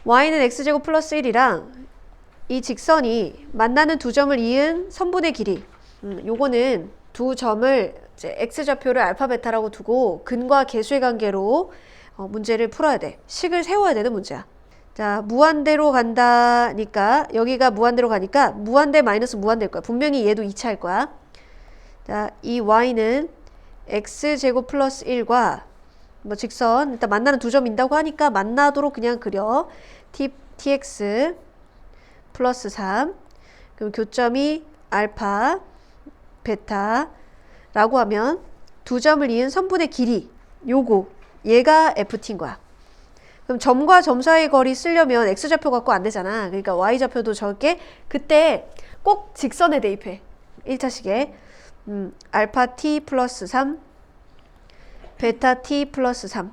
y는 x제곱 플러스 1이랑 이 직선이 만나는 두 점을 이은 선분의 길이, 요거는 두 점을 이제 x좌표를 알파 베타라고 두고 근과 계수의 관계로 문제를 풀어야 돼. 식을 세워야 되는 문제야. 자, 무한대로 간다니까, 여기가 무한대로 가니까 무한대 마이너스 무한대일 거야. 분명히 얘도 2차일 거야. 자, 이 y는 x제곱 플러스 1과 뭐 직선 일단 만나는 두 점인다고 하니까 만나도록 그냥 그려. tx 플러스 3. 그럼 교점이 알파 베타라고 하면 두 점을 이은 선분의 길이, 요거 얘가 ft인 거야. 그럼 점과 점 사이의 거리 쓰려면 x좌표 갖고 안 되잖아. 그러니까 y좌표도 적게. 그때 꼭 직선에 대입해. 1차식에 알파 t 플러스 3 베타 t 플러스 3.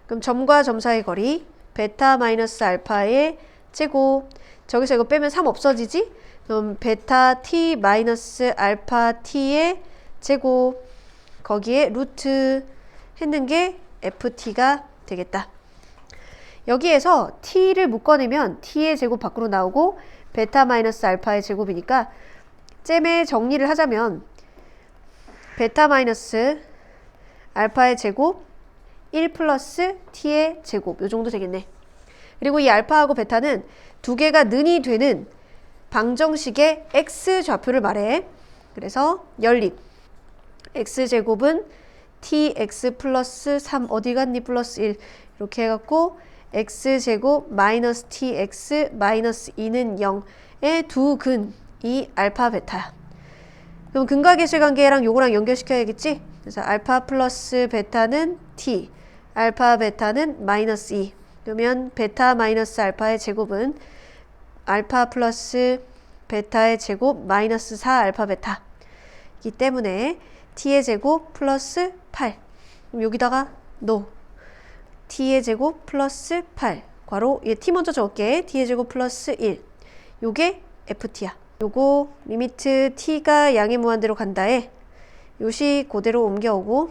그럼 점과 점 사이의 거리 베타 마이너스 알파의 제곱. 저기서 이거 빼면 3 없어지지? 그럼 베타 t 마이너스 알파 t의 제곱, 거기에 루트 했는 게 ft가 되겠다. 여기에서 t를 묶어내면 t의 제곱 밖으로 나오고 베타 마이너스 알파의 제곱이니까 잼의 정리를 하자면 베타 마이너스 알파의 제곱 1 플러스 t의 제곱, 요 정도 되겠네. 그리고 이 알파하고 베타는 두 개가 는이 되는 방정식의 x좌표를 말해. 그래서 연립 x제곱은 tx 플러스 3 어디 갔니 플러스 1 이렇게 해갖고 x제곱 마이너스 tx 마이너스 2는 0의 두 근이 알파 베타야. 그럼 근과 계수의 관계랑 요거랑 연결시켜야겠지? 그래서 알파 플러스 베타는 t, 알파 베타는 마이너스 2. 그러면 베타 마이너스 알파의 제곱은 알파 플러스 베타의 제곱 마이너스 4 알파 베타 이기 때문에 t의 제곱 플러스 8. 그럼 여기다가 넣어. t의 제곱 플러스 8 괄호, 얘 t 먼저 적을게. t의 제곱 플러스 1. 요게 ft야. 요거 리미트 t가 양의 무한대로 간다에 요식 그대로 옮겨오고,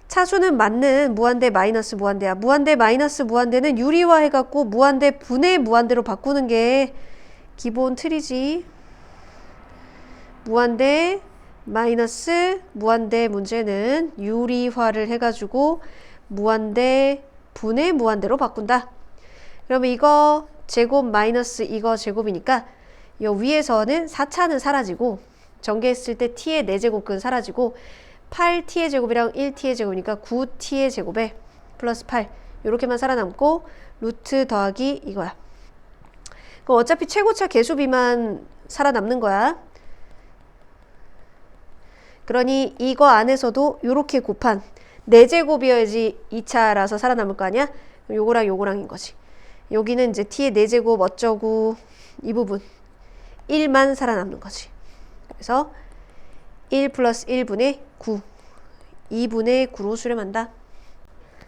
차수는 맞는 무한대 마이너스 무한대야. 무한대 마이너스 무한대는 유리화 해갖고 무한대 분의 무한대로 바꾸는 게 기본 틀이지. 무한대 마이너스 무한대 문제는 유리화를 해가지고 무한대 분의 무한대로 바꾼다. 그러면 이거 제곱 마이너스 이거 제곱이니까 요 위에서는 4차는 사라지고 전개했을 때 t의 4제곱근 사라지고 8t의 제곱이랑 1t의 제곱이니까 9t의 제곱에 플러스 8 이렇게만 살아남고 루트 더하기 이거야. 그럼 어차피 최고차 개수비만 살아남는 거야. 그러니 이거 안에서도 요렇게 곱한 4제곱이어야지 2차라서 살아남을 거 아니야? 그럼 요거랑 요거랑인 거지. 여기는 이제 t의 4제곱 어쩌고 이 부분 1만 살아남는 거지. 그래서 1 플러스 1분의 9 2분의 9로 수렴한다.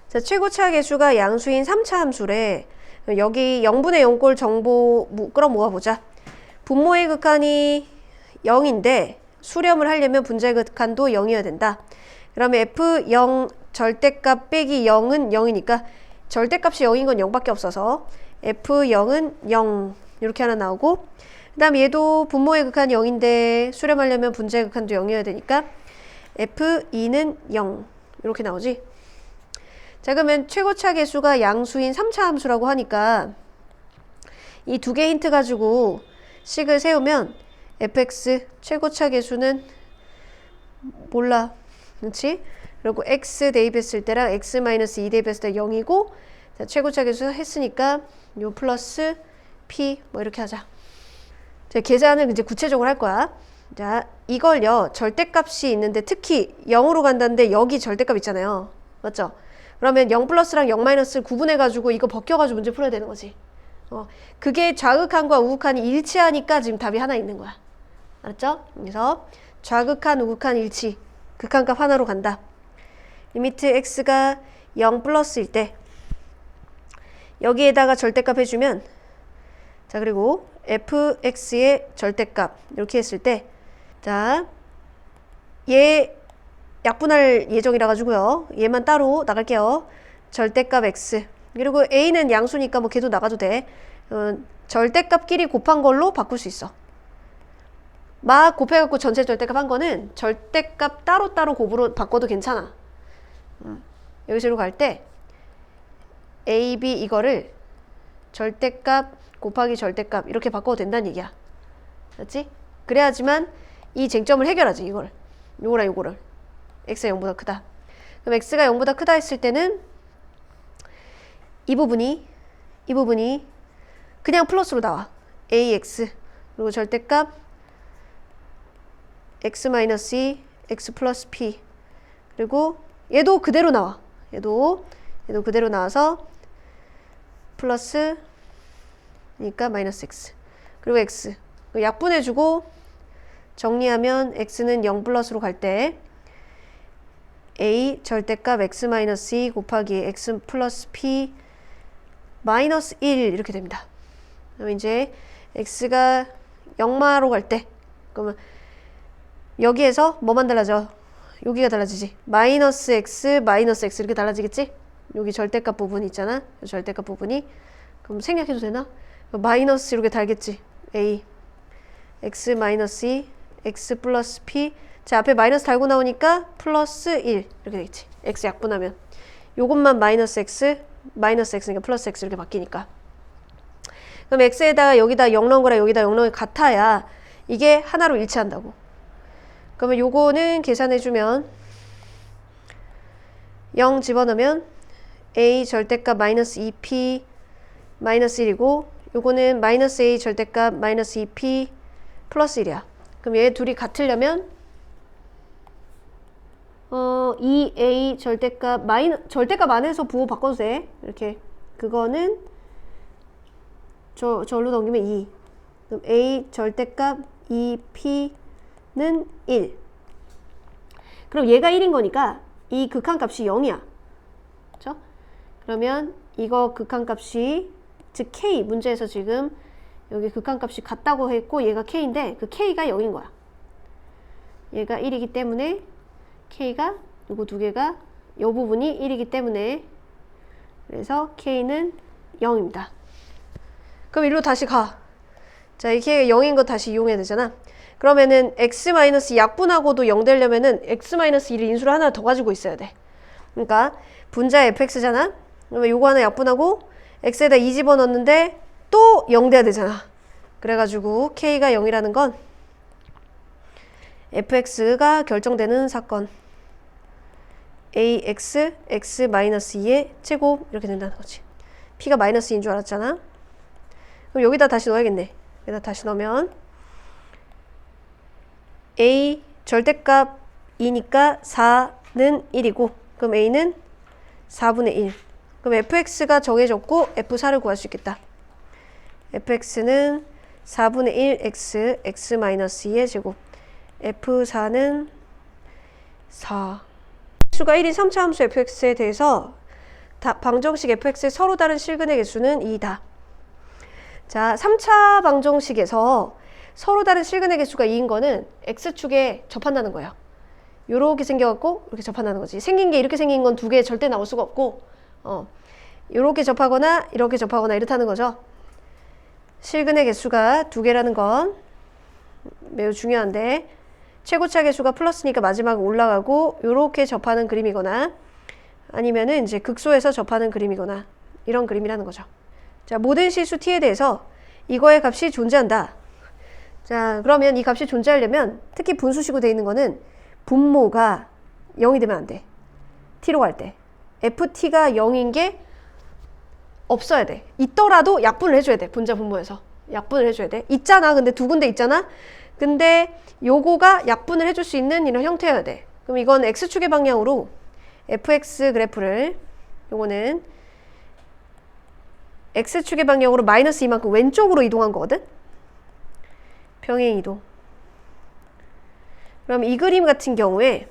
자, 최고차 계수가 양수인 3차 함수래. 여기 0분의 0꼴 정보 끌어모아보자. 분모의 극한이 0인데 수렴을 하려면 분자의 극한도 0이어야 된다. 그러면 f0 절대값 빼기 0은 0이니까 절대값이 0인 건 0밖에 없어서 f0은 0 이렇게 하나 나오고, 그 다음 얘도 분모의 극한이 0인데 수렴하려면 분자의 극한도 0이어야 되니까 f2는 0 이렇게 나오지. 자, 그러면 최고차 계수가 양수인 3차 함수라고 하니까 이 두 개 힌트 가지고 식을 세우면 fx 최고차 계수는 몰라, 그렇지? 그리고 x 대입했을 때랑 x-2 대입했을 때 0이고, 자, 최고차 계수 했으니까 요 플러스 p 뭐 이렇게 하자. 자, 계산을 이제 구체적으로 할 거야. 자, 이걸요 절대값이 있는데 특히 0으로 간다는데 여기 절대값 있잖아요, 맞죠? 그러면 0 플러스랑 0 마이너스를 구분해가지고 이거 벗겨가지고 문제 풀어야 되는 거지. 그게 좌극한과 우극한이 일치하니까 지금 답이 하나 있는 거야. 알았죠? 그래서 좌극한, 우극한 일치, 극한값 하나로 간다. 리미트 x가 0 플러스일 때 여기에다가 절대값 해주면, 자, 그리고 fx의 절대값 이렇게 했을 때, 자, 얘 약분할 예정이라 가지고요 얘만 따로 나갈게요. 절대값 x 그리고 a는 양수니까 뭐 걔도 나가도 돼. 절대값끼리 곱한 걸로 바꿀 수 있어. 막 곱해갖고 전체 절대값 한 거는 절대값 따로따로 곱으로 바꿔도 괜찮아. 여기서로 갈 때 a, b 이거를 절대값 곱하기 절대값 이렇게 바꿔도 된다는 얘기야. 맞지? 그래야지만 이 쟁점을 해결하지. 이걸 요거랑 요거를 x가 0보다 크다. 그럼 x가 0보다 크다 했을 때는 이 부분이 그냥 플러스로 나와. ax 그리고 절대값 x-2 x 플러스 p 그리고 얘도 그대로 나와. 얘도 그대로 나와서 플러스 그러니까 마이너스 x 그리고 x 약분해주고 정리하면 x는 0 플러스로 갈 때 a 절대값 x-2 곱하기 x 플러스 p 마이너스 1 이렇게 됩니다. 그럼 이제 x가 0마로 갈 때 그러면 여기에서 뭐만 달라져? 여기가 달라지지. 마이너스 x 이렇게 달라지겠지? 여기 절대값 부분 있잖아. 절대값 부분이 그럼 생략해도 되나? 마이너스 이렇게 달겠지. a x 마이너스 2 x 플러스 p 자 앞에 마이너스 달고 나오니까 플러스 1 이렇게 되겠지. x 약분하면 요것만 마이너스 x니까 플러스 x 이렇게 바뀌니까 그럼 x에다가 여기다 0 넣은 거랑 여기다 0 넣은 게 같아야 이게 하나로 일치한다고. 그러면 요거는 계산해주면 0 집어넣으면 a 절대값 마이너스 2p 마이너스 1이고 요거는 마이너스 a 절대값 마이너스 2p 플러스 1이야. 그럼 얘 둘이 같으려면 2a 절대값 절대값 안에서 부호 바꿔도 돼. 이렇게 그거는 저로 넘기면 2 그럼 a 절대값 2p는 1 그럼 얘가 1인 거니까 이 극한값이 0이야. 그렇죠? 그러면 이거 극한값이 즉 k 문제에서 지금 여기 극한값이 같다고 했고 얘가 k인데 그 k가 0인 거야. 얘가 1이기 때문에 k가 요거 두 개가 요 부분이 1이기 때문에 그래서 k는 0입니다. 그럼 일로 다시 가. 자, 이 k가 0인 거 다시 이용해야 되잖아. 그러면은 x- 약분하고도 0 되려면은 x-1을 인수를 하나 더 가지고 있어야 돼. 그러니까 분자 fx잖아. 그러면 요거 하나 약분하고 x에다 2 집어넣는데 또 0 돼야 되잖아. 그래가지고 k가 0이라는 건 fx가 결정되는 사건 ax x-2의 제곱 이렇게 된다는 거지. p가 마이너스 2인 줄 알았잖아. 그럼 여기다 다시 넣어야겠네. 여기다 다시 넣으면 a 절대값 2니까 4는 1이고 그럼 a는 4분의 1 그럼 fx가 정해졌고 f4를 구할 수 있겠다. fx는 4분의 1 x x-2의 제곱 f4는 4 수가 1인 3차 함수 fx에 대해서 방정식 fx의 서로 다른 실근의 개수는 2다. 자, 3차 방정식에서 서로 다른 실근의 개수가 2인 거는 x축에 접한다는 거야. 요렇게 생겨갖고 이렇게 접한다는 거지. 생긴 게 이렇게 생긴 건 두 개 절대 나올 수가 없고 요렇게 접하거나 이렇게 접하거나 이렇다는 거죠. 실근의 개수가 두 개라는 건 매우 중요한데 최고차 개수가 플러스니까 마지막에 올라가고 요렇게 접하는 그림이거나 아니면은 이제 극소에서 접하는 그림이거나 이런 그림이라는 거죠. 자, 모든 실수 t에 대해서 이거의 값이 존재한다. 자, 그러면 이 값이 존재하려면 특히 분수식으로 되어 있는 거는 분모가 0이 되면 안 돼. t로 갈 때. ft가 0인 게 없어야 돼. 있더라도 약분을 해줘야 돼. 분자 분모에서. 약분을 해줘야 돼. 있잖아. 근데 두 군데 있잖아. 근데 요거가 약분을 해줄 수 있는 이런 형태여야 돼. 그럼 이건 x축의 방향으로 fx 그래프를 요거는 x축의 방향으로 마이너스 이만큼 왼쪽으로 이동한 거거든. 평행 이동. 그럼 이 그림 같은 경우에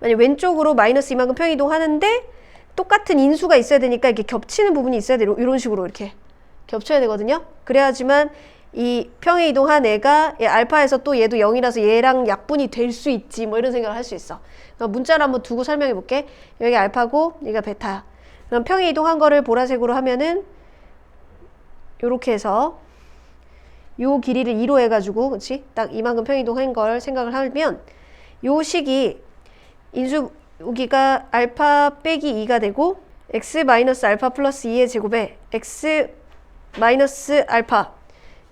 만약 왼쪽으로 마이너스 이만큼 평행 이동하는데 똑같은 인수가 있어야 되니까 이렇게 겹치는 부분이 있어야 돼. 이런 식으로 이렇게 겹쳐야 되거든요. 그래야지만 이 평행 이동한 애가 알파에서 또 얘도 0이라서 얘랑 약분이 될 수 있지 뭐 이런 생각을 할 수 있어. 그럼 문자를 한번 두고 설명해 볼게. 여기 알파고 여기가 베타야. 그럼 평행 이동한 거를 보라색으로 하면은 요렇게 해서 요 길이를 2로 해가지고 그치? 딱 이만큼 평행 이동한 걸 생각을 하면 요 식이 인수 여기가 알파 빼기 2가 되고 x 마이너스 알파 플러스 2의 제곱에 x 마이너스 알파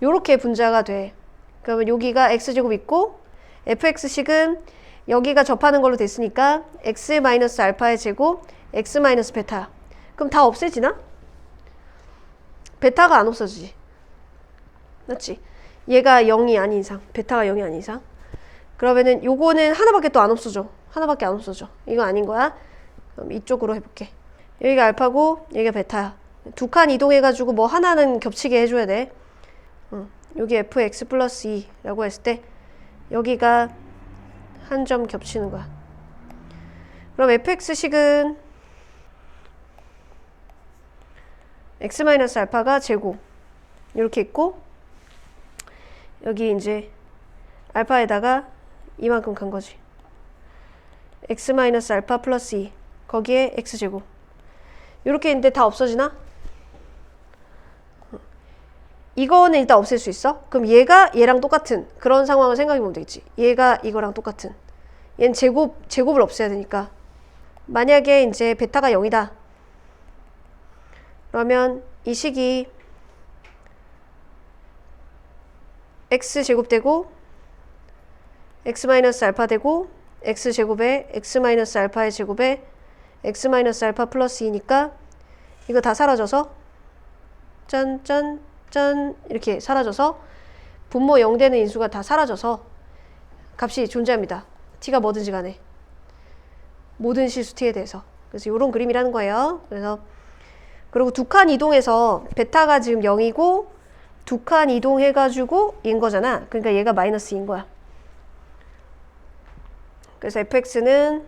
요렇게 분자가 돼. 그러면 여기가 x제곱 있고 fx식은 여기가 접하는 걸로 됐으니까 x 마이너스 알파의 제곱 x 마이너스 베타. 그럼 다 없애지나? 베타가 안 없어지지. 맞지? 얘가 0이 아닌 이상, 베타가 0이 아닌 이상. 그러면은 요거는 하나밖에 또 안 없어져. 하나밖에 안 없어져. 이거 아닌 거야. 그럼 이쪽으로 해볼게. 여기가 알파고 여기가 베타야. 두 칸 이동해가지고 뭐 하나는 겹치게 해줘야 돼. 여기 fx 플러스 2라고 했을 때 여기가 한 점 겹치는 거야. 그럼 fx식은 x 마이너스 알파가 제곱 이렇게 있고 여기 이제 알파에다가 이만큼 간 거지. x 마이너스 알파 플러스 2 거기에 x제곱 이렇게 있는데 다 없어지나? 이거는 일단 없앨 수 있어. 그럼 얘가 얘랑 똑같은 그런 상황을 생각해 보면 되겠지. 얘가 이거랑 똑같은. 얘는 제곱을 없애야 되니까. 만약에 이제 베타가 0이다. 그러면 이 식이 x제곱 되고 x 마이너스 알파 되고 x제곱에 x 마이너스 알파의 제곱에 x 마이너스 알파 플러스 2니까 이거 다 사라져서 짠짠 짠 이렇게 사라져서 분모 0 되는 인수가 다 사라져서 값이 존재합니다. t가 뭐든지 간에 모든 실수 t에 대해서. 그래서 이런 그림이라는 거예요. 그래서 그리고 두 칸 이동해서 베타가 지금 0이고 두 칸 이동해가지고 인 거잖아. 그러니까 얘가 마이너스인 거야. 그래서 fx는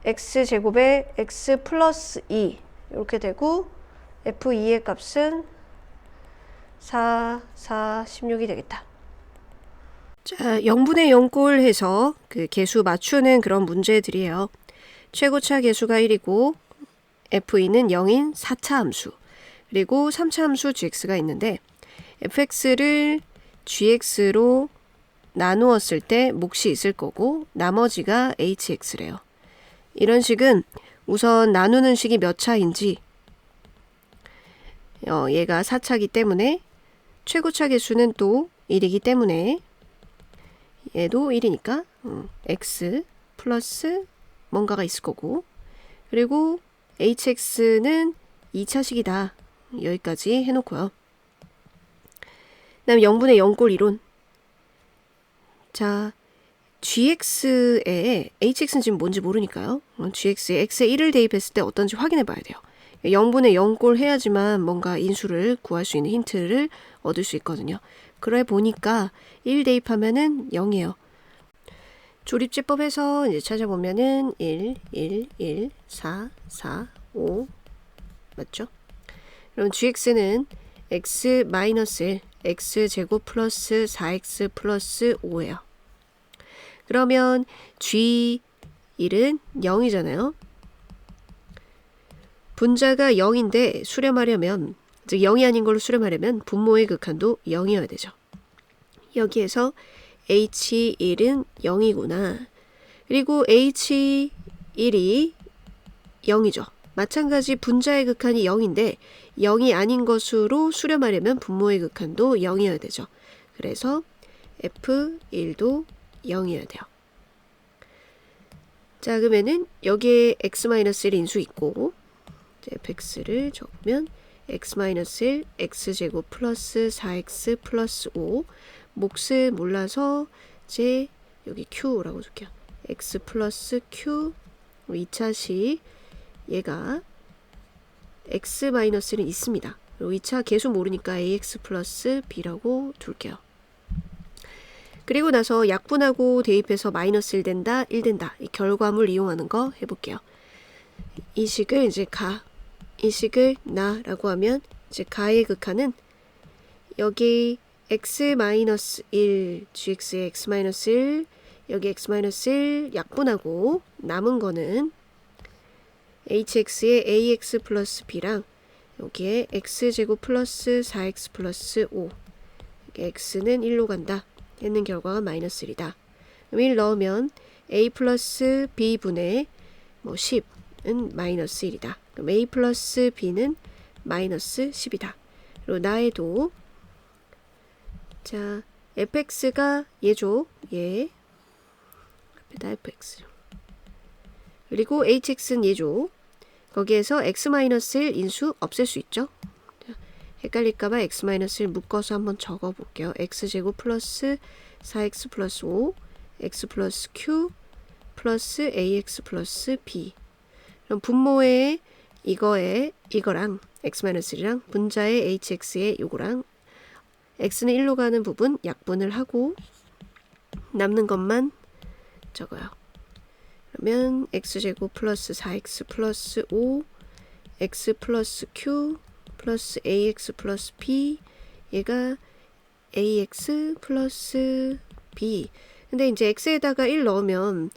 x제곱에 x 플러스 2 이렇게 되고 f2의 값은 4, 4, 16이 되겠다. 자, 0분의 0꼴 해서 그 개수 맞추는 그런 문제들이에요. 최고차 개수가 1이고 f2는 0인 4차 함수 그리고 3차 함수 gx가 있는데 fx를 gx로 나누었을 때 몫이 있을 거고 나머지가 hx래요. 이런 식은 우선 나누는 식이 몇 차인지 얘가 4차이기 때문에 최고차 개수는 또 1이기 때문에 얘도 1이니까 x 플러스 뭔가가 있을 거고 그리고 hx는 2차식이다. 여기까지 해놓고요. 그 다음에 0분의 0꼴 이론. 자, gx에 hx는 지금 뭔지 모르니까요. gx에 x에 1을 대입했을 때 어떤지 확인해 봐야 돼요. 0분의 0꼴 해야지만 뭔가 인수를 구할 수 있는 힌트를 얻을 수 있거든요. 그래 보니까 1 대입하면은 0이에요. 조립제법에서 이제 찾아보면은 1, 1, 1, 4, 4, 5 맞죠? 그럼 gx는 x 마이너스 1, x제곱 플러스 4x 플러스 5예요. 그러면 g1은 0이잖아요. 분자가 0인데 수렴하려면 즉 0이 아닌 걸로 수렴하려면 분모의 극한도 0이어야 되죠. 여기에서 h1은 0이구나. 그리고 h1이 0이죠. 마찬가지 분자의 극한이 0인데 0이 아닌 것으로 수렴하려면 분모의 극한도 0이어야 되죠. 그래서 f1도 0이어야 돼요. 자, 그러면은 여기에 x-1 인수 있고 fx를 적으면 x-1 x제곱 플러스 4x 플러스 5 몫을 몰라서 이제 여기 q라고 줄게요. x 플러스 q 2차식 얘가 x-는 있습니다. 그리고 2차 계수 모르니까 ax 플러스 b라고 둘게요. 그리고 나서 약분하고 대입해서 마이너스 1 된다, 1 된다. 이 결과물 이용하는 거 해볼게요. 이 식을 이제 가, 이 식을 나라고 하면 이제 가의 극한은 여기 x-1, gx의 x-1, 여기 x-1 약분하고 남은 거는 hx의 ax 플러스 b랑 여기에 x제곱 플러스 4x 플러스 5 x는 1로 간다 했는 결과가 마이너스 1이다. 그럼 1 넣으면 a 플러스 b분의 10은 마이너스 1이다. 그럼 a 플러스 b는 마이너스 10이다. 그리고 나에도 자 fx가 얘죠. 얘 앞에다 fx 그리고 hx는 얘죠. 거기에서 x-1 인수 없앨 수 있죠. 자, 헷갈릴까봐 x-1 묶어서 한번 적어볼게요. x제곱 플러스 4x 플러스 5 x 플러스 q 플러스 ax 플러스 b. 그럼 분모의 이거랑 x-1이랑 분자의 hx의 요거랑 x는 1로 가는 부분 약분을 하고 남는 것만 적어요. 그러면 x제곱 플러스 4x 플러스 5 x 플러스 q 플러스 ax 플러스 b 얘가 ax 플러스 b. 근데 이제 x에다가 1 넣으면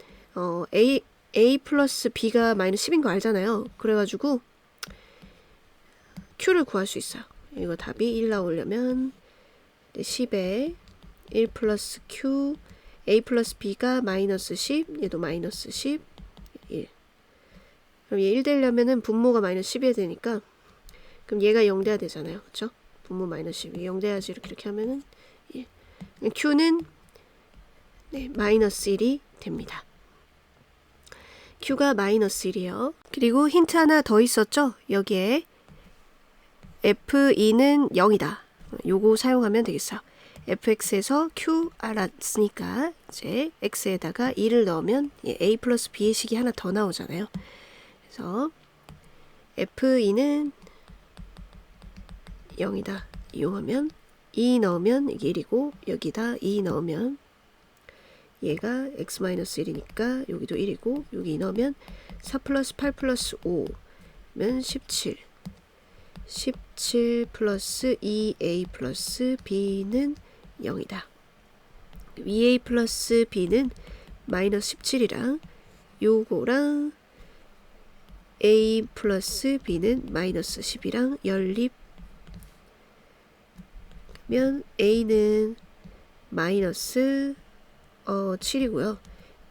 a 플러스 b가 마이너스 10인 거 알잖아요. 그래가지고 q를 구할 수 있어요. 이거 답이 1 나오려면 10에 1 플러스 q a 플러스 b가 마이너스 10 얘도 마이너스 10 1. 그럼 얘 1 되려면은 분모가 마이너스 10이어야 되니까 그럼 얘가 0 돼야 되잖아요. 그쵸? 분모 마이너스 10이 0 돼야지 이렇게 하면은 1. q는 마이너스 1이 됩니다. q가 마이너스 1이에요. 그리고 힌트 하나 더 있었죠? 여기에 f2는 0이다. 요거 사용하면 되겠어요. fx에서 q 알았으니까 이제 x에다가 2를 넣으면 a 플러스 b의 식이 하나 더 나오잖아요. 그래서 f2는 0이다. 이용하면 2 넣으면 이게 1이고 여기다 2 넣으면 얘가 x-1이니까 여기도 1이고 여기 2 넣으면 4 플러스 8 플러스 5면 17 17 플러스 2a 플러스 b는 0이다. 2a 플러스 b는 마이너스 17이랑 요거랑 a 플러스 b는 마이너스 10이랑 연립 그러면 a는 마이너스 7이고요.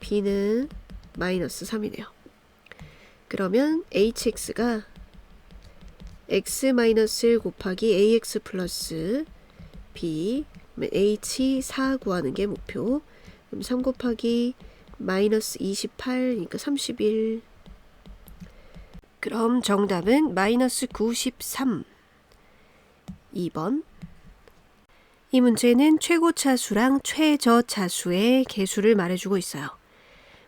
b는 마이너스 3이네요. 그러면 hx가 x-1 곱하기 ax 플러스 b h 4 구하는 게 목표. 그럼 3 곱하기 마이너스 28이니까 31. 그럼 정답은 마이너스 93. 2번. 이 문제는 최고차수랑 최저차수의 개수를 말해주고 있어요.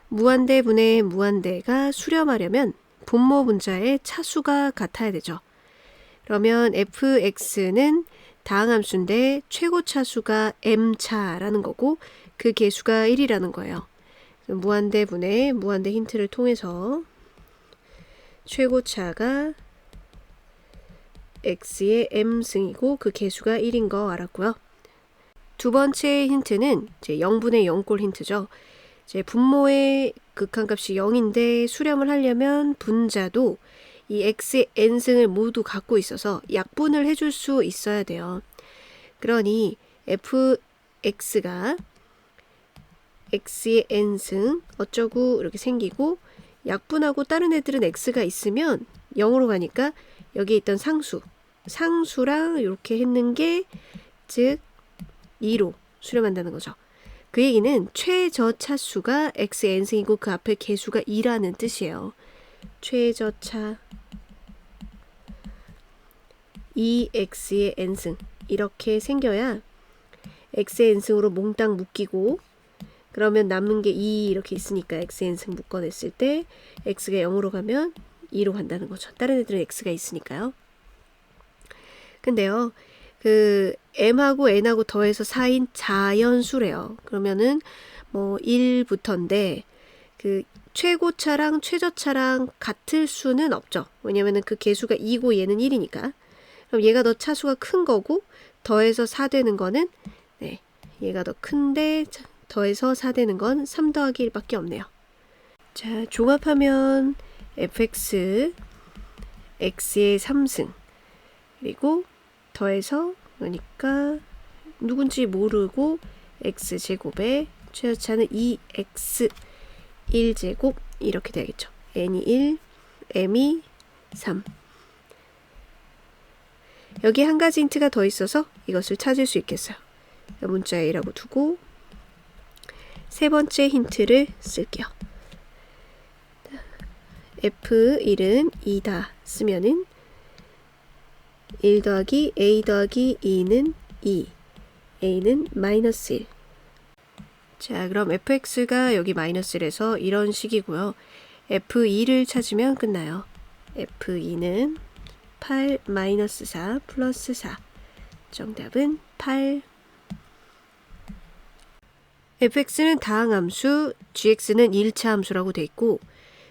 무한대분의 무한대가 수렴하려면 분모 분자의 차수가 같아야 되죠. 그러면 fx는 다항함수인데 최고차수가 m차라는 거고 그 개수가 1이라는 거예요. 무한대분의 무한대 힌트를 통해서 최고차가 x의 m승이고 그 개수가 1인 거 알았고요. 두 번째 힌트는 이제 0분의 0꼴 힌트죠. 이제 분모의 극한값이 0인데 수렴을 하려면 분자도 이 x의 n승을 모두 갖고 있어서 약분을 해줄 수 있어야 돼요. 그러니 fx가 x의 n승 어쩌고 이렇게 생기고 약분하고 다른 애들은 x가 있으면 0으로 가니까 여기에 있던 상수랑 이렇게 했는 게 즉 2로 수렴한다는 거죠. 그 얘기는 최저차수가 x의 n승이고 그 앞에 개수가 2라는 뜻이에요. 최저차 2x의 n승 이렇게 생겨야 x의 n승으로 몽땅 묶이고 그러면 남는 게 2 이렇게 있으니까 x의 n승 묶어냈을 때 x가 0으로 가면 2로 간다는 거죠. 다른 애들은 x가 있으니까요. 근데요. 그 m하고 n하고 더해서 4인 자연수래요. 그러면은 뭐 1부터인데 그 최고차랑 최저차랑 같을 수는 없죠. 왜냐면은 그 개수가 2고 얘는 1이니까. 그럼 얘가 더 차수가 큰 거고 더해서 4 되는 거는 네, 얘가 더 큰데 더해서 4 되는 건 3 더하기 1밖에 없네요. 자, 종합하면 fx x의 3승 그리고 더해서 그러니까 누군지 모르고 x제곱에 최하차는 2x 1제곱 이렇게 되겠죠. n이 1, m이 3. 여기 한 가지 힌트가 더 있어서 이것을 찾을 수 있겠어요. 문자 A라고 두고 세 번째 힌트를 쓸게요. F1은 2다 쓰면은 1 더하기 A 더하기 2는 2, A는 마이너스 1. 자, 그럼 fx가 여기 마이너스 1에서 이런 식이고요. f2를 찾으면 끝나요. f2는 8 마이너스 4 플러스 4. 정답은 8. fx는 다항함수, gx는 1차 함수라고 돼 있고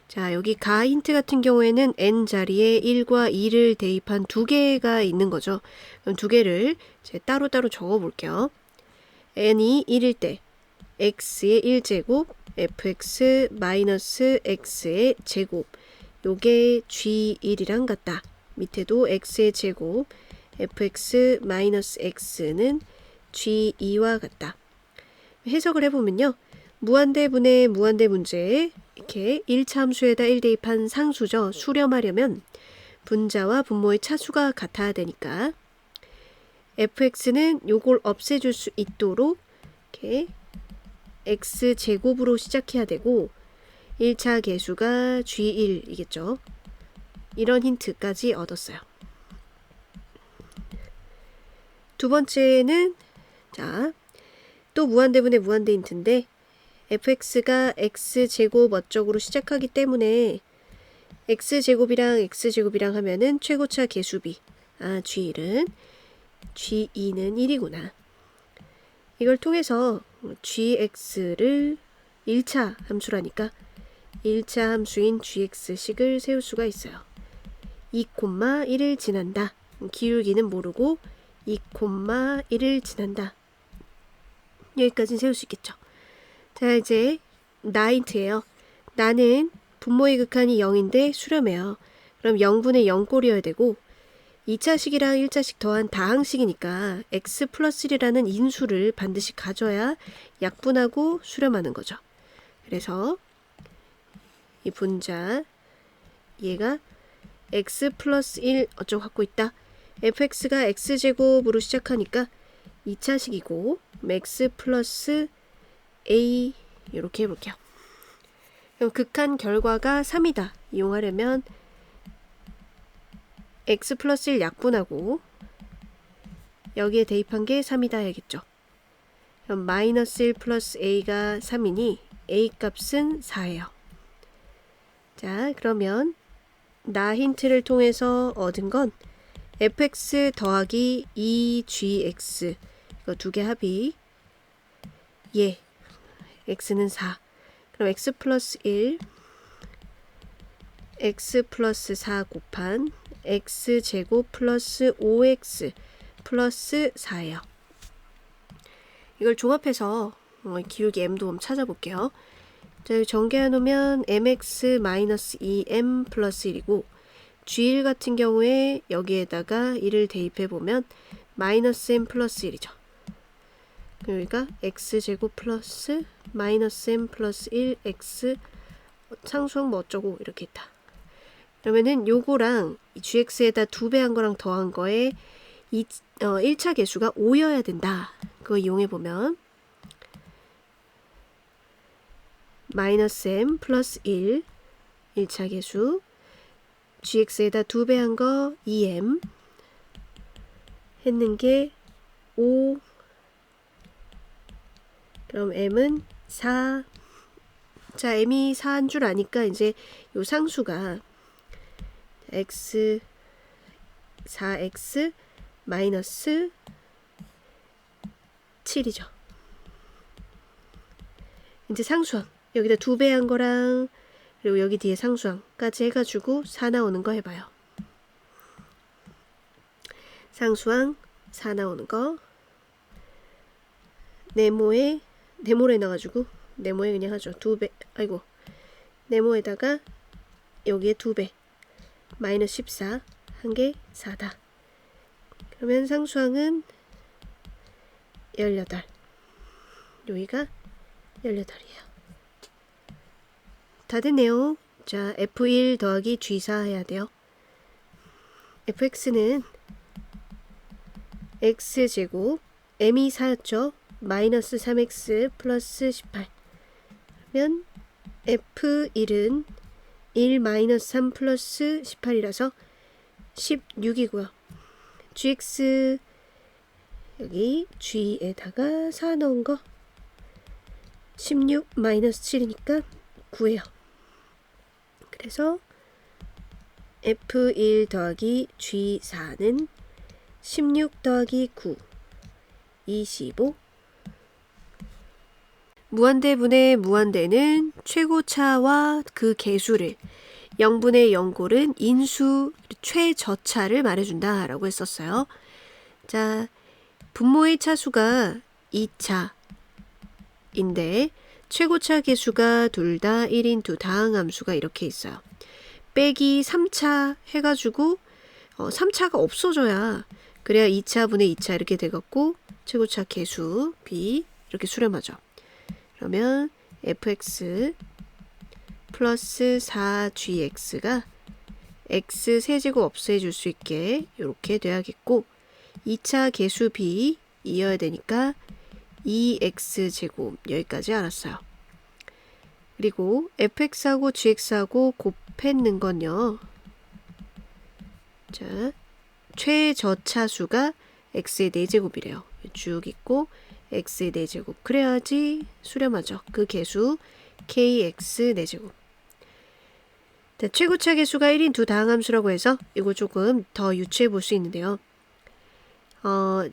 자, 여기 가 힌트 같은 경우에는 n 자리에 1과 2를 대입한 두 개가 있는 거죠. 그럼 두 개를 따로따로 적어 볼게요. n이 1일 때 x의 1제곱 fx 마이너스 x의 제곱 요게 g1이랑 같다. 밑에도 x의 제곱 fx 마이너스 x는 g2와 같다. 해석을 해보면요. 무한대분의 무한대 문제에 이렇게 1차 함수에다 1 대입한 상수죠. 수렴하려면 분자와 분모의 차수가 같아야 되니까 fx는 요걸 없애줄 수 있도록 이렇게 x제곱으로 시작해야 되고 1차 계수가 g1이겠죠. 이런 힌트까지 얻었어요. 두 번째는 자, 또 무한대분의 무한대 힌트인데 fx가 x제곱 어쩌고로 시작하기 때문에 x제곱이랑 x제곱이랑 하면은 최고차 계수비 g1은 g2는 1이구나. 이걸 통해서 gx를 1차 함수라니까 1차 함수인 gx식을 세울 수가 있어요. 2,1을 지난다. 기울기는 모르고 2,1을 지난다. 여기까지는 세울 수 있겠죠. 자, 이제 나 힌트예요. 나는 분모의 극한이 0인데 수렴해요. 그럼 0분의 0꼴이어야 되고 2차식이랑 1차식 더한 다항식이니까 x 플러스 1이라는 인수를 반드시 가져야 약분하고 수렴하는 거죠. 그래서 이 분자 얘가 x 플러스 1 어쩌고 갖고 있다. fx가 x제곱으로 시작하니까 2차식이고 x 플러스 a 이렇게 해볼게요. 그럼 극한 결과가 3이다. 이용하려면 x 플러스 1 약분하고 여기에 대입한 게 3이다 해야겠죠. 그럼 마이너스 1 플러스 a가 3이니 a 값은 4예요. 자, 그러면 나 힌트를 통해서 얻은 건 fx 더하기 2gx 이거 두 개 합이 예, x는 4. 그럼 x 플러스 1 x 플러스 4 곱한 x제곱 플러스 5x 플러스 4예요. 이걸 종합해서 기울기 m도 한번 찾아볼게요. 자, 전개해 놓으면 mx 마이너스 2m 플러스 1이고 g1 같은 경우에 여기에다가 1을 대입해 보면 마이너스 m 플러스 1이죠. 그러니까 x제곱 플러스 마이너스 m 플러스 1x 상수항 뭐 어쩌고 이렇게 있다. 그러면은 요거랑 gx에다 2배 한 거랑 더한 거에 1차 계수가 5여야 된다. 그거 이용해 보면 마이너스 m 플러스 1 1차 계수 gx에다 2배 한 거 2m 했는 게 5 그럼 m은 4 자, m이 4인 줄 아니까 이제 요 상수가 x 4x 마이너스 7이죠. 이제 상수항 여기다 2배 한 거랑 그리고 여기 뒤에 상수항까지 해가지고 4 나오는 거 해봐요. 상수항 4 나오는 거 네모에 나가지고 네모에 그냥 하죠. 2배. 아이고. 네모에다가 여기에 2배. 마이너스 14. 한 개 4다. 그러면 상수항은 18. 여기가 18이에요. 다 됐네요. 자, F1 더하기 G4 해야 돼요. fx는 x제곱 m이 4였죠. 마이너스 3x 플러스 18. 그러면 f1은 1 마이너스 3 플러스 18이라서 16이고요. gx 여기 g에다가 4 넣은 거 16 마이너스 7이니까 9예요. 그래서 F1 더하기 G4는 16 더하기 9 25. 무한대분의 무한대는 최고차와 그 계수를 0분의 0골은 인수 최저차를 말해준다 라고 했었어요. 자, 분모의 차수가 2차인데 최고차 계수가 둘 다 1인투 다항함수가 이렇게 있어요. 빼기 3차 해가지고 3차가 없어져야 그래야 2차분의 2차 이렇게 돼갖고 최고차 계수 B 이렇게 수렴하죠. 그러면 fx 플러스 4gx가 x 세제곱 없애줄 수 있게 이렇게 돼야겠고 2차 계수 B 이어야 되니까 2x제곱 여기까지 알았어요. 그리고 fx하고 gx하고 곱했는 건요. 자, 최저차수가 x의 4제곱이래요. 쭉 있고 x의 4제곱. 그래야지 수렴하죠. 그 계수 kx 4제곱. 자, 최고차 계수가 1인 두 다항함수라고 해서 이거 조금 더 유추해 볼 수 있는데요.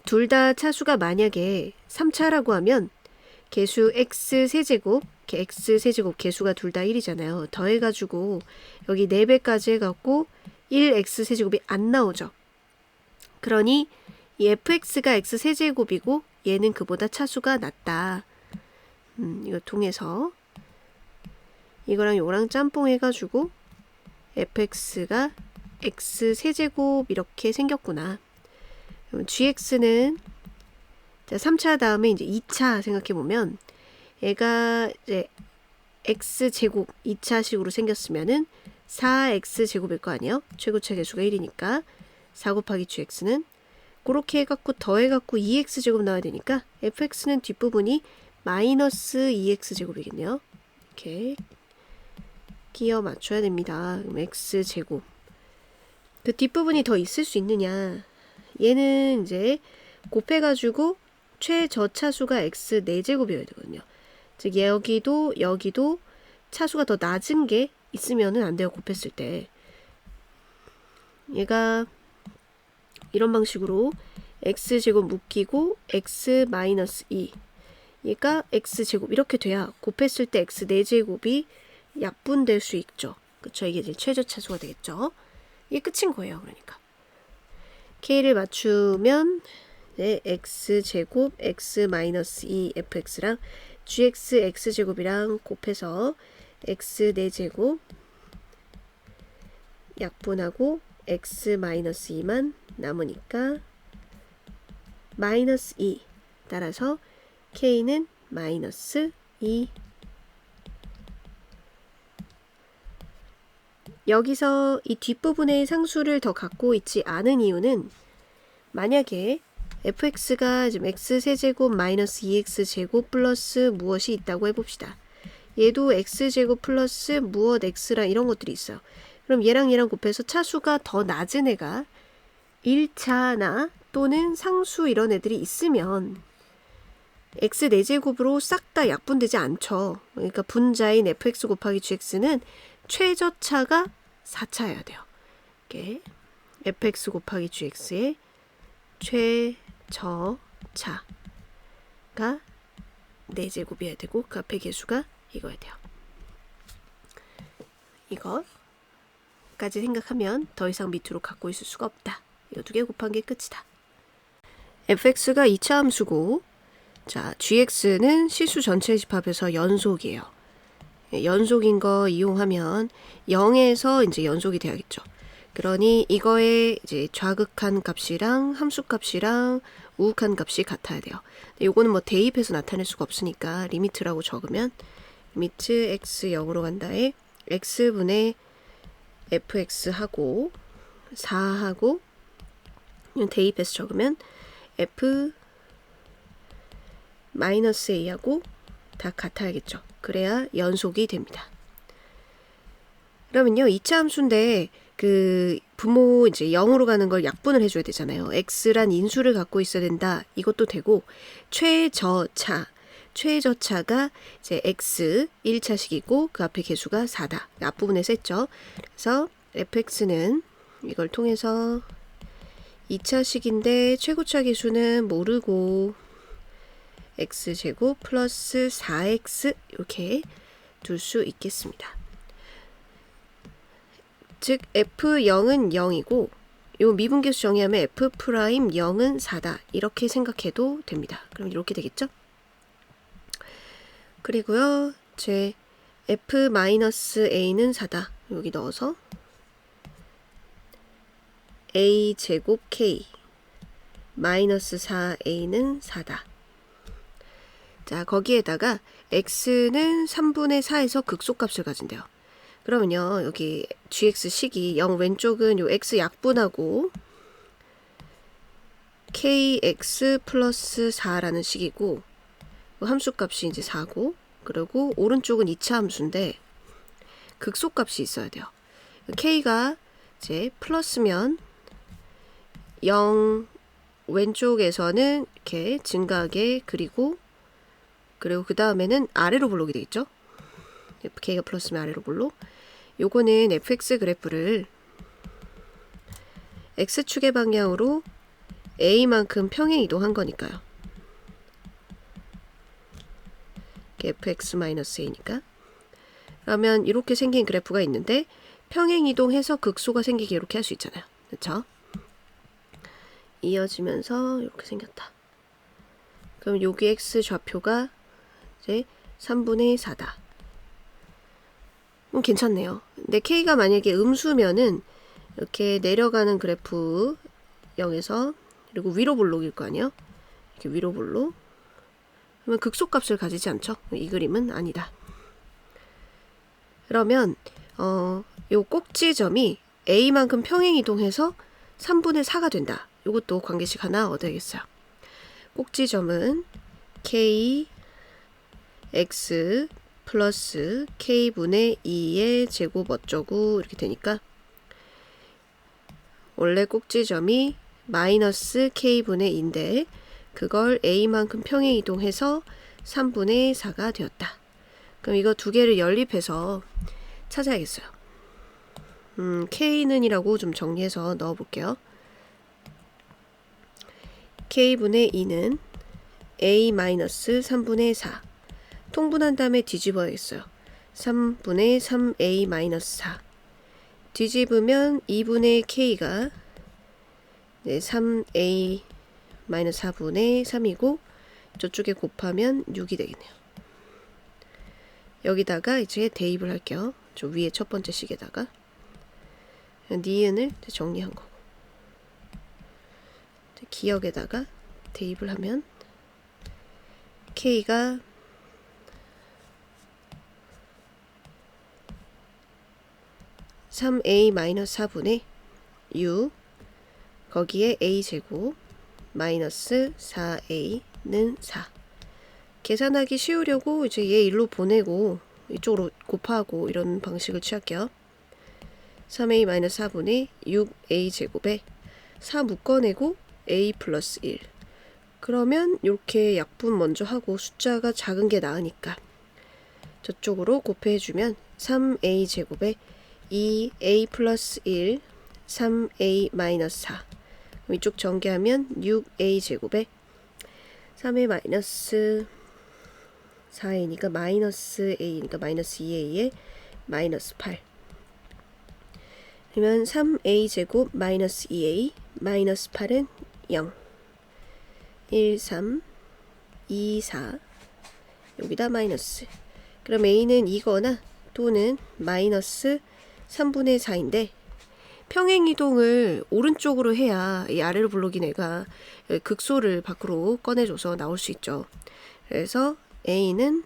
둘 다 차수가 만약에 3차라고 하면 계수 x 세제곱 x 세제곱 계수가 둘 다 1이잖아요. 더해가지고 여기 4배까지 해갖고 1x 세제곱이 안 나오죠. 그러니 이 fx가 x 세제곱이고 얘는 그보다 차수가 낮다. 이거 통해서 이거랑 이거랑 짬뽕 해가지고 fx가 x 세제곱 이렇게 생겼구나. 그럼 gx는 3차 다음에 이제 2차 생각해보면 얘가 이제 x제곱 2차식으로 생겼으면은 4x제곱일 거 아니에요? 최고차 계수가 1이니까 4 곱하기 gx는 그렇게 해갖고 더해갖고 2x제곱 나와야 되니까 fx는 뒷부분이 마이너스 2x제곱이겠네요. 이렇게 끼워 맞춰야 됩니다. 그럼 x제곱. 그 뒷부분이 더 있을 수 있느냐. 얘는 이제 곱해가지고 최저차수가 x 4제곱이어야 되거든요. 즉 여기도 차수가 더 낮은 게 있으면은 안 돼요. 곱했을 때. 얘가 이런 방식으로 x제곱 묶이고 x 마이너스 2 얘가 x제곱 이렇게 돼야 곱했을 때 x 4제곱이 약분될 수 있죠. 그쵸? 이게 이제 최저차수가 되겠죠. 이게 끝인 거예요. 그러니까 k를 맞추면 네, x제곱 x 마이너스 2 fx랑 gx x제곱이랑 곱해서 x 4제곱 약분하고 x 마이너스 2만 남으니까 마이너스 2 따라서 k는 마이너스 2. 여기서 이 뒷부분의 상수를 더 갖고 있지 않은 이유는 만약에 fx가 지금 x세제곱 마이너스 2x제곱 플러스 무엇이 있다고 해봅시다. 얘도 x제곱 플러스 무엇 x랑 이런 것들이 있어요. 그럼 얘랑 곱해서 차수가 더 낮은 애가 1차나 또는 상수 이런 애들이 있으면 x 4제곱으로 싹 다 약분되지 않죠. 그러니까 분자인 fx 곱하기 gx는 최저차가 4차여야 돼요. 이렇게 fx 곱하기 gx의 최저차가 4제곱이어야 되고 그 앞에 계수가 이거야 돼요. 이거까지 생각하면 더 이상 밑으로 갖고 있을 수가 없다. 이 두 개 곱한 게 끝이다. fx가 2차 함수고, 자, gx는 실수 전체 집합에서 연속이에요. 연속인 거 이용하면 0에서 이제 연속이 돼야겠죠. 그러니 이거의 이제 좌극한 값이랑 함수 값이랑 우극한 값이 같아야 돼요. 요거는 뭐 대입해서 나타낼 수가 없으니까 리미트라고 적으면 리미트 x 0으로 간다에 x분의 fx하고 4하고 대입해서 적으면 f 마이너스 a하고 다 같아야겠죠. 그래야 연속이 됩니다. 그러면요, 2차 함수인데 그 분모 이제 0으로 가는 걸 약분을 해줘야 되잖아요. x란 인수를 갖고 있어야 된다. 이것도 되고, 최저차가 이제 x 1차식이고 그 앞에 개수가 4다. 앞부분에 썼죠. 그래서 fx는 이걸 통해서 2차식인데 최고차 개수는 모르고 x제곱 플러스 4x 이렇게 둘 수 있겠습니다. 즉 f0은 0이고 요 미분계수 정의하면 f'0은 4다. 이렇게 생각해도 됩니다. 그럼 이렇게 되겠죠? 그리고요. 제 f-a는 4다. 여기 넣어서 a제곱 k 마이너스 4a는 4다. 자, 거기에다가 x는 3분의 4에서 극소값을 가진대요. 그러면요, 여기 gx식이 0 왼쪽은 요 x 약분하고 kx 플러스 4라는 식이고 함수값이 이제 4고, 그리고 오른쪽은 2차 함수인데 극소값이 있어야 돼요. k가 이제 플러스면 0 왼쪽에서는 이렇게 증가하게 그리고 그 다음에는 아래로 볼록이 되겠죠. k가 플러스면 아래로 볼록. 요거는 fx 그래프를 x축의 방향으로 a만큼 평행 이동한 거니까요. fx-a니까. 그러면 이렇게 생긴 그래프가 있는데 평행 이동해서 극소가 생기게 이렇게 할 수 있잖아요. 그렇죠? 이어지면서 이렇게 생겼다. 그럼 여기 x 좌표가 이제 3분의 4다. 괜찮네요. 근데 k가 만약에 음수면은 이렇게 내려가는 그래프 0에서 그리고 위로 볼록일 거 아니에요? 이렇게 위로 볼록. 그러면 극소값을 가지지 않죠? 이 그림은 아니다. 그러면 요 꼭지점이 a만큼 평행 이동해서 3분의 4가 된다. 요것도 관계식 하나 얻어야겠어요. 꼭지점은 k x 플러스 k분의 2의 제곱 어쩌고 이렇게 되니까 원래 꼭지점이 마이너스 k분의 2인데 그걸 a만큼 평행 이동해서 3분의 4가 되었다. 그럼 이거 두 개를 연립해서 찾아야겠어요. k는 이라고 좀 정리해서 넣어볼게요. k분의 2는 a 마이너스 3분의 4 통분한 다음에 뒤집어야겠어요. 3분의 3a 마이너스 4 뒤집으면 2분의 k가 3a 마이너스 4분의 3이고 저쪽에 곱하면 6이 되겠네요. 여기다가 이제 대입을 할게요. 저 위에 첫 번째 식에다가 니은을 정리한 거고 기역에다가 대입을 하면 k가 3a 마이너스 4분의 6 거기에 a제곱 마이너스 4a는 4 계산하기 쉬우려고 이제 얘 일로 보내고 이쪽으로 곱하고 이런 방식을 취할게요. 3a 마이너스 4분의 6a 제곱에 4 묶어내고 a 플러스 1 그러면 이렇게 약분 먼저 하고 숫자가 작은 게 나으니까 저쪽으로 곱해주면 3a 제곱에 2a 플러스 1 3a 마이너스 4 이쪽 전개하면 6a 제곱에 3a 마이너스 4a니까 마이너스 a니까 마이너스 2a에 마이너스 8 그러면 3a 제곱 마이너스 2a 마이너스 8은 0, 1, 3, 2, 4 여기다 마이너스. 그럼 a는 2거나 또는 마이너스 3분의 4인데 평행이동을 오른쪽으로 해야 이 아래로 블록인 애가 극소를 밖으로 꺼내줘서 나올 수 있죠. 그래서 a는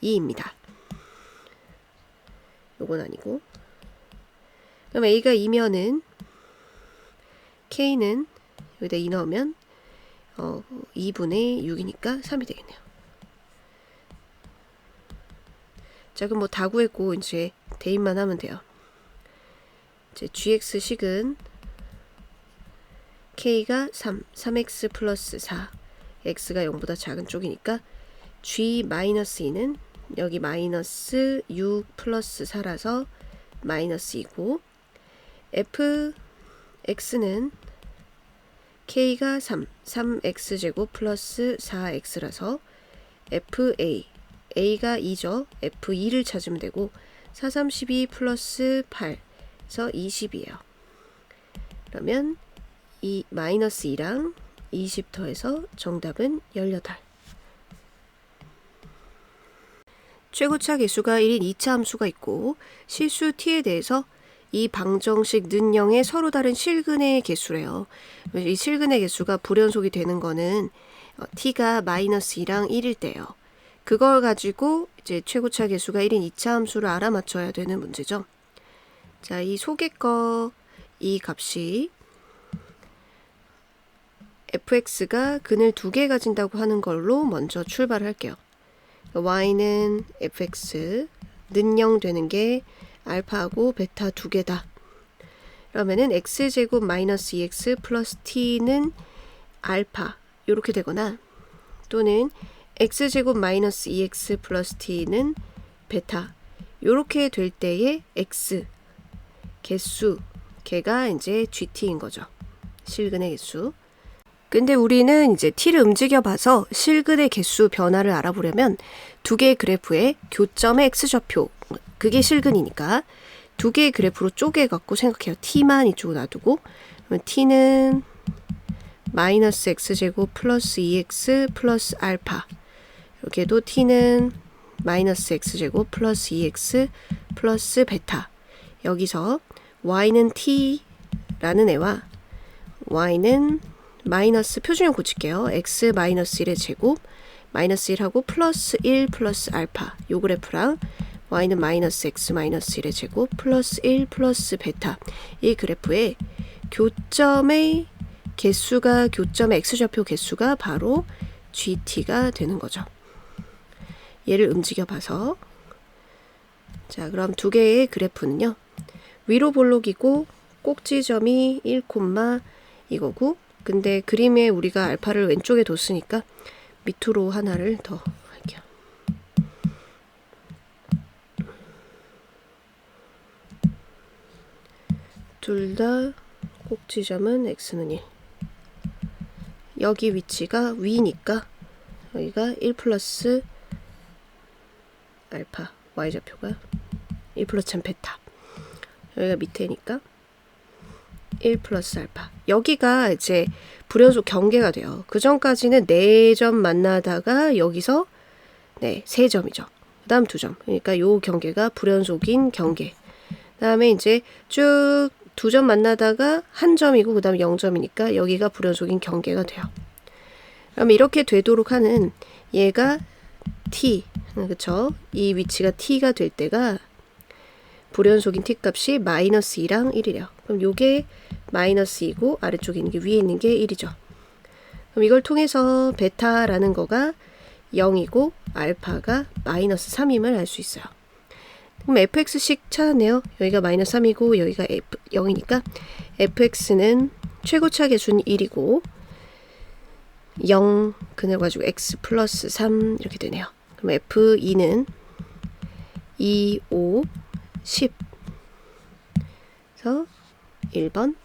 2입니다. 요건 아니고. 그럼 a가 2면은 k는 여기다 2 넣으면 2분의 6이니까 3이 되겠네요. 자, 그럼 뭐 다 구했고 이제 대입만 하면 돼요. 이제 gx식은 k가 3x 플러스 4, x가 0보다 작은 쪽이니까 g-2는 여기 마이너스 6 플러스 4라서 마이너스 2고 fx는 k가 3x제곱 플러스 4x라서 fa, a가 2죠. f2를 찾으면 되고 4, 3, 12 플러스 8, 그래서 20이에요. 그러면 이 마이너스 2랑 20 더해서 정답은 18. 최고차 개수가 1인 2차 함수가 있고 실수 t에 대해서 이 방정식 는0의 서로 다른 실근의 개수래요. 이 실근의 개수가 불연속이 되는 거는 t가 마이너스 2랑 1일 때예요. 그걸 가지고 이제 최고차 개수가 1인 2차 함수를 알아맞혀야 되는 문제죠. 자, 이 속의 거 이 값이 fx가 근을 2개 가진다고 하는 걸로 먼저 출발을 할게요. y는 fx, 는0 되는 게 알파하고 베타 2개다. 그러면은 x제곱 마이너스 2x 플러스 t는 알파 이렇게 되거나 또는 x제곱 마이너스 2x 플러스 t는 베타 이렇게 될 때의 x 개수 걔가 이제 gt인 거죠. 실근의 개수. 근데 우리는 이제 t를 움직여 봐서 실근의 개수 변화를 알아보려면 두 개의 그래프의 교점의 x좌표 그게 실근이니까 두 개의 그래프로 쪼개 갖고 생각해요. t만 이쪽으로 놔두고 그러면 t는 마이너스 x제곱 플러스 2x 플러스 알파 여기에도 t는 마이너스 x제곱 플러스 2x 플러스 베타 여기서 y는 t라는 애와 y는 마이너스 표준형 고칠게요. x 마이너스 1의 제곱 마이너스 1하고 플러스 1 플러스 알파 요 그래프랑 y는 마이너스 x 마이너스 1의 제곱 플러스 1 플러스 베타 이 그래프의 교점의 개수가 교점의 x좌표 개수가 바로 gt가 되는 거죠. 얘를 움직여 봐서 자 그럼 두 개의 그래프는요. 위로 볼록이고 꼭지점이 1, 이거고 근데 그림에 우리가 알파를 왼쪽에 뒀으니까 밑으로 하나를 더 할게요. 둘 다 꼭지점은 x는 1 여기 위치가 위니까 여기가 1 플러스 알파 y좌표가 1 플러스 참 베타 여기가 밑에니까 1 플러스 알파 여기가 이제 불연속 경계가 돼요. 그 전까지는 4점 만나다가 여기서 네 3점이죠. 그 다음 2점 그러니까 요 경계가 불연속인 경계 그 다음에 이제 쭉 2점 만나다가 1점이고 그 다음에 0점이니까 여기가 불연속인 경계가 돼요. 그럼 이렇게 되도록 하는 얘가 t 그쵸? 이 위치가 t가 될 때가 불연속인 t 값이 마이너스 2랑 1이래요. 그럼 요게 마이너스 2고 아래쪽에 있는 게 위에 있는 게 1이죠. 그럼 이걸 통해서 베타라는 거가 0이고 알파가 마이너스 3임을 알 수 있어요. 그럼 fx식 찾았네요. 여기가 마이너스 3이고 여기가 0이니까 fx는 최고차 개수는 1이고 0 근을 가지고 x 플러스 3 이렇게 되네요. 그럼 f2는 2, 5, 10 그래서 1번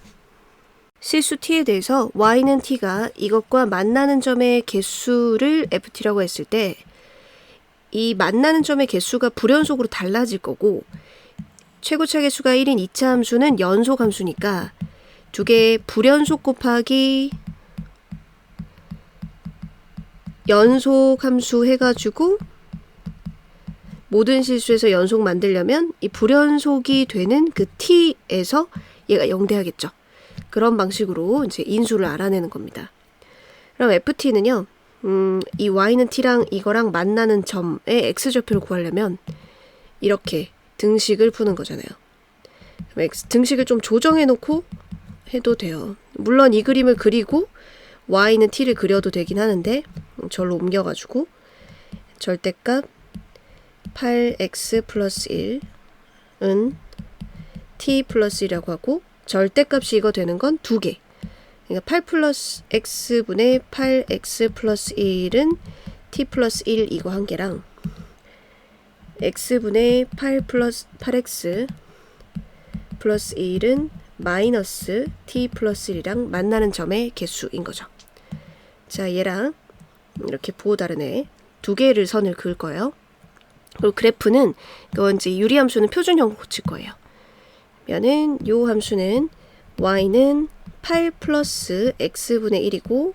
실수 t에 대해서 y는 t가 이것과 만나는 점의 개수를 ft라고 했을 때 이 만나는 점의 개수가 불연속으로 달라질 거고 최고차 개수가 1인 2차 함수는 연속 함수니까 두 개의 불연속 곱하기 연속 함수 해가지고 모든 실수에서 연속 만들려면 이 불연속이 되는 그 t에서 얘가 0 돼야겠죠. 그런 방식으로 이제 인수를 알아내는 겁니다. 그럼 ft는요, 이 y는 t랑 이거랑 만나는 점의 x좌표를 구하려면 이렇게 등식을 푸는 거잖아요. 등식을 좀 조정해 놓고 해도 돼요. 물론 이 그림을 그리고 y는 t를 그려도 되긴 하는데 절로 옮겨가지고 절대값 8x 플러스 1은 t 플러스 1이라고 하고 절대값이 이거 되는 건 두 개. 그러니까 8 플러스 x분의 8x 플러스 1은 t 플러스 1 이거 한 개랑 x분의 8 플러스 8x 플러스 1은 마이너스 t 플러스 1이랑 만나는 점의 개수인 거죠. 자, 얘랑 이렇게 보호 다른 애 두 개를 선을 그을 거예요. 그리고 그래프는 이거 이제 유리함수는 표준형 고칠 거예요. 그러면은 요 함수는 y는 8 플러스 x분의 1이고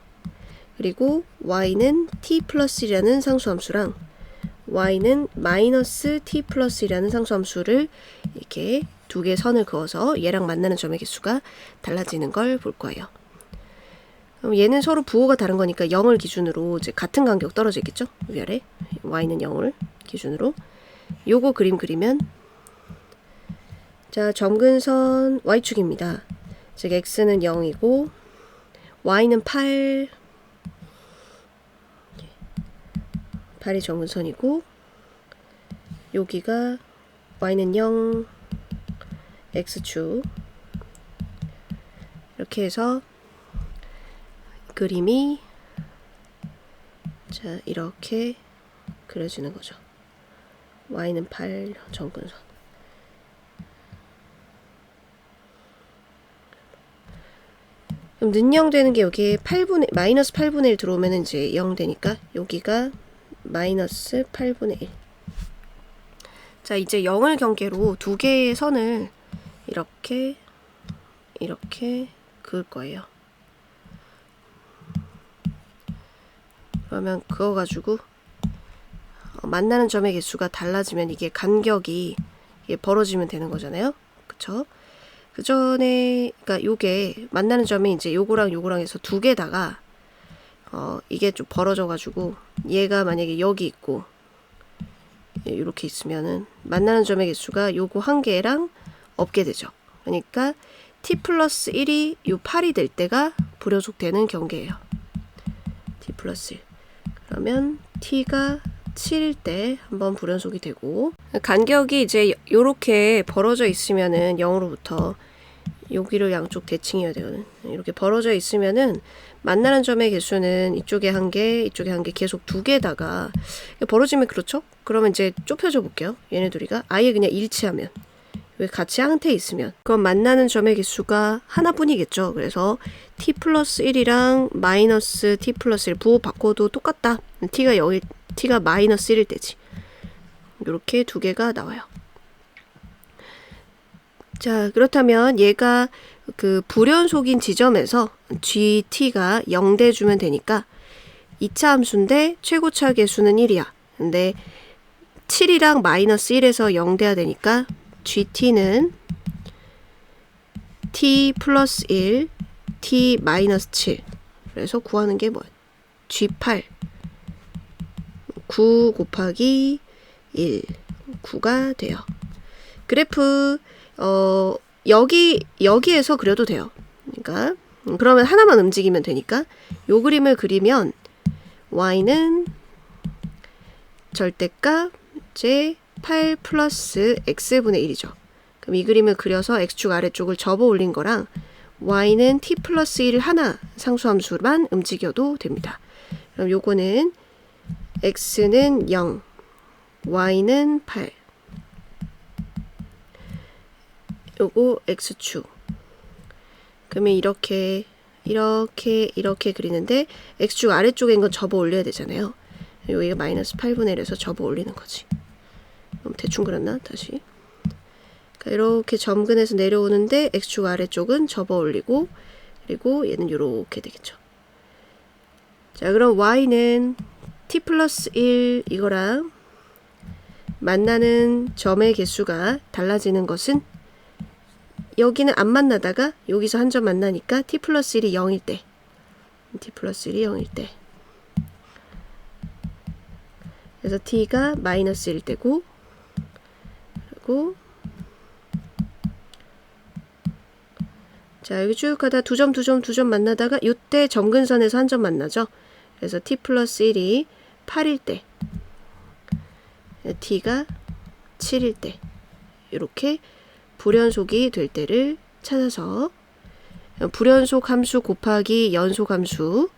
그리고 y는 t 플러스 1이라는 상수함수랑 y는 마이너스 t 플러스 1이라는 상수함수를 이렇게 두 개의 선을 그어서 얘랑 만나는 점의 개수가 달라지는 걸 볼 거예요. 그럼 얘는 서로 부호가 다른 거니까 0을 기준으로 이제 같은 간격 떨어져 있겠죠? 위아래 y는 0을 기준으로 요거 그림 그리면 자, 점근선 y축입니다. 즉 x는 0이고 y는 8 8이 점근선이고 여기가 y는 0 x축 이렇게 해서 그림이 자 이렇게 그려지는 거죠. y는 8 점근선. 그럼 는 0 되는 게 여기에 마이너스 8분의 1 들어오면 이제 0 되니까 여기가 마이너스 8분의 1. 자, 이제 0을 경계로 두 개의 선을 이렇게 그을 거예요. 그러면 그거 가지고 만나는 점의 개수가 달라지면 이게 간격이 이게 벌어지면 되는 거잖아요. 그쵸? 그 전에 그러니까 요게 만나는 점이 이제 요거랑 요거랑 해서 두 개다가 이게 좀 벌어져 가지고 얘가 만약에 여기 있고 이렇게 있으면은 만나는 점의 개수가 요거 한 개랑 없게 되죠. 그러니까 t 플러스 1이 요 8이 될 때가 불연속되는 경계예요. t 플러스 1. 그러면 t가 7일 때 한번 불연속이 되고 간격이 이제 요렇게 벌어져 있으면은 0으로부터 여기를 양쪽 대칭해야 되거든. 이렇게 벌어져 있으면은 만나는 점의 개수는 이쪽에 한 개, 이쪽에 한 개 계속 두 개다가 벌어지면 그렇죠? 그러면 이제 좁혀져 볼게요. 얘네 둘이가 아예 그냥 일치하면 왜 같이 항태에 있으면 그럼 만나는 점의 개수가 하나뿐이겠죠. 그래서 t 플러스 1이랑 마이너스 t 플러스 1 부호 바꿔도 똑같다. t가 마이너스 1일 때지. 이렇게 두 개가 나와요. 자, 그렇다면 얘가 그 불연속인 지점에서 gt가 0 돼주면 되니까 2차 함수인데 최고차 개수는 1이야. 근데 7이랑 마이너스 1에서 0 돼야 되니까 gt는 t 플러스 1, t 마이너스 7. 그래서 구하는 게 뭐야? g8 9 곱하기 1 9가 돼요. 그래프 여기에서 그려도 돼요. 그러니까 그러면 하나만 움직이면 되니까 요 그림을 그리면 y는 절대값 제 8 플러스 x분의 1이죠. 그럼 이 그림을 그려서 x축 아래쪽을 접어 올린 거랑 y는 t 플러스 1 하나 상수함수만 움직여도 됩니다. 그럼 요거는 x는 0, y는 8. 요거 x축. 그러면 이렇게 그리는데 x축 아래쪽에 있는 건 접어 올려야 되잖아요. 여기가 마이너스 8분의 1에서 접어 올리는 거지. 그럼 대충 그렸나? 다시. 이렇게 점근해서 내려오는데 x축 아래쪽은 접어 올리고 그리고 얘는 이렇게 되겠죠. 자, 그럼 y는 t 플러스 1 이거랑 만나는 점의 개수가 달라지는 것은 여기는 안 만나다가 여기서 한 점 만나니까 t 플러스 1이 0일 때 t 플러스 1이 0일 때 그래서 t가 마이너스 1일 때고 그리고 자, 여기 쭉 가다 두 점 만나다가 이때 점근선에서 한 점 만나죠. 그래서 t 플러스 1이 8일 때 t가 7일 때 이렇게 불연속이 될 때를 찾아서 불연속 함수 곱하기 연속 함수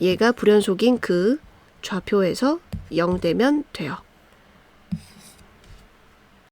얘가 불연속인 그 좌표에서 0 되면 돼요.